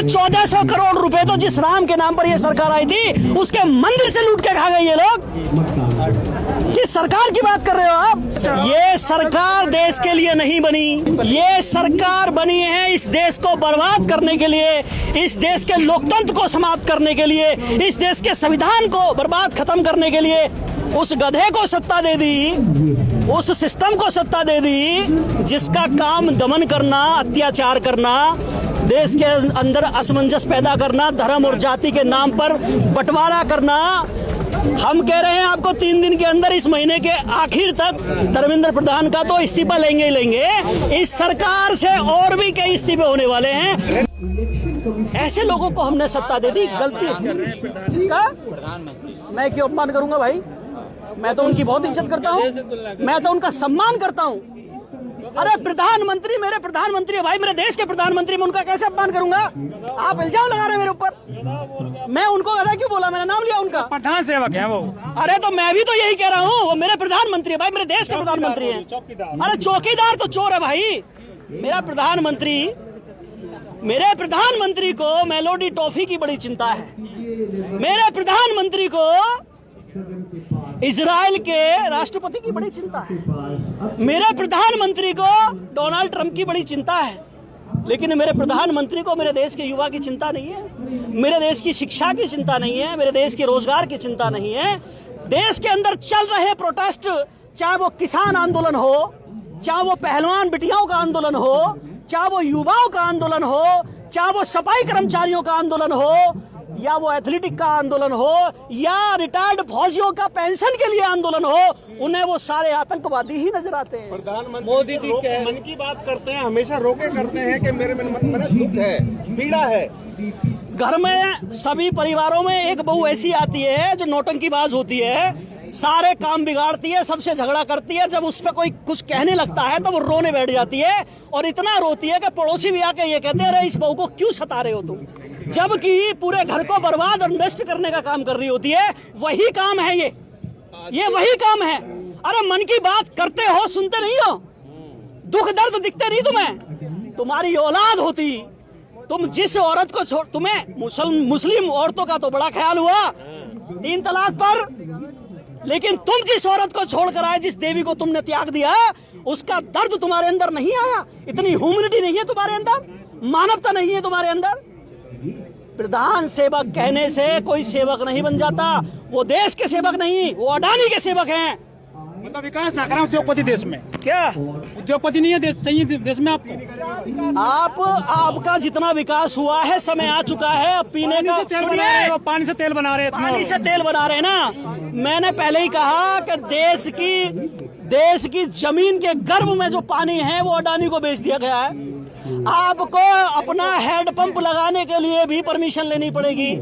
1400 करोड़ रुपए तो जिस राम के नाम पर ये सरकार आई थी उसके मंदिर से लूट के खा गई ये लोग। किस सरकार की बात कर रहे हो आप? ये सरकार देश के लिए नहीं बनी, ये सरकार बनी है इस देश को बर्बाद करने के लिए, इस देश के लोकतंत्र को समाप्त करने के लिए, इस देश के संविधान को बर्बाद खत्म करने के लिए। उस गधे को सत्ता दे दी, उस सिस्टम को सत्ता दे दी जिसका काम दमन करना, अत्याचार करना, देश के अंदर असमंजस पैदा करना, धर्म और जाति के नाम पर बंटवारा करना। हम कह रहे हैं आपको 3 दिन के अंदर, इस महीने के आखिर तक धर्मेंद्र प्रधान का तो इस्तीफा लेंगे ही लेंगे। इस सरकार से और भी कई इस्तीफे होने वाले हैं। ऐसे लोगों को हमने सत्ता दे दी, गलती इसका। मैं क्यों अपमान करूंगा भाई? मैं तो उनकी बहुत इज्जत करता हूँ, मैं तो उनका सम्मान करता हूँ। अरे प्रधानमंत्री मेरे प्रधानमंत्री है भाई, मेरे देश के प्रधानमंत्री, मैं उनका कैसे अपमान करूंगा? आप इल्जाम लगा रहे हैं मेरे ऊपर। मैं उनको गधा क्यों बोला? मैंने नाम लिया उनका। प्रधान सेवक है वो। अरे तो मैं भी तो यही कह रहा हूँ, वो मेरे प्रधानमंत्री है भाई, मेरे देश के प्रधानमंत्री हैं। अरे चौकीदार तो चोर है भाई। मेरे प्रधानमंत्री को मेलोडी टॉफी की बड़ी चिंता है, मेरे प्रधानमंत्री को इजराइल के राष्ट्रपति की बड़ी चिंता है, मेरे प्रधानमंत्री को डोनाल्ड ट्रंप की बड़ी चिंता है, लेकिन मेरे प्रधानमंत्री को मेरे देश के युवा की चिंता नहीं है, मेरे देश की शिक्षा की चिंता नहीं है, मेरे देश के रोजगार की चिंता नहीं है। देश के अंदर चल रहे प्रोटेस्ट, चाहे वो किसान आंदोलन हो, चाहे वो पहलवान बिटियाओं का आंदोलन हो, चाहे वो युवाओं का आंदोलन हो, चाहे वो सफाई कर्मचारियों का आंदोलन हो, या वो एथलेटिक का आंदोलन हो, या रिटायर्ड फौजियों का पेंशन के लिए आंदोलन हो, उन्हें वो सारे आतंकवादी ही नजर आते हैं। प्रधानमंत्री मोदी जी मन की बात करते हैं, हमेशा रोके करते हैं कि मेरे मन में दुख है, पीड़ा है। घर में सभी परिवारों में एक बहू ऐसी आती है जो नौटंकीबाज होती है, सारे काम बिगाड़ती है, सबसे झगड़ा करती है। जब उस पर कोई कुछ कहने लगता है तो वो रोने बैठ जाती है, और इतना रोती है कि पड़ोसी भी आके ये कहते हैं, अरे इस बहू को क्यों सता रहे हो तुम, जबकि पूरे घर को बर्बाद और नष्ट करने का काम कर रही होती है। वही काम है ये वही काम है। अरे मन की बात करते हो, सुनते नहीं हो, दुख दर्द दिखते नहीं तुम्हें? तुम्हारी औलाद होती, तुम जिस औरत को छोड़, तुम्हें मुस्लिम औरतों का तो बड़ा ख्याल हुआ 3 तलाक पर, लेकिन तुम जिस औरत को छोड़कर आए, जिस देवी को तुमने त्याग दिया, उसका दर्द तुम्हारे अंदर नहीं आया? इतनी ह्यूमैनिटी नहीं है तुम्हारे अंदर? मानवता नहीं है तुम्हारे अंदर? प्रधान सेवक कहने से कोई सेवक नहीं बन जाता। वो देश के सेवक नहीं, वो अडानी के सेवक हैं। मतलब विकास ना करें उद्योगपति देश में। क्या उद्योगपति नहीं है देश, चाहिए देश में आपको? आपका जितना विकास हुआ है, समय आ चुका है अब पीने का। पानी से तेल बना रहे हैं, पानी से तेल बना रहे हैं ना। मैंने पहले ही कहा कि देश की जमीन के गर्भ में जो पानी है वो अडानी को बेच दिया गया है। आपको अपना हेड पंप लगाने के लिए भी परमिशन लेनी पड़ेगी।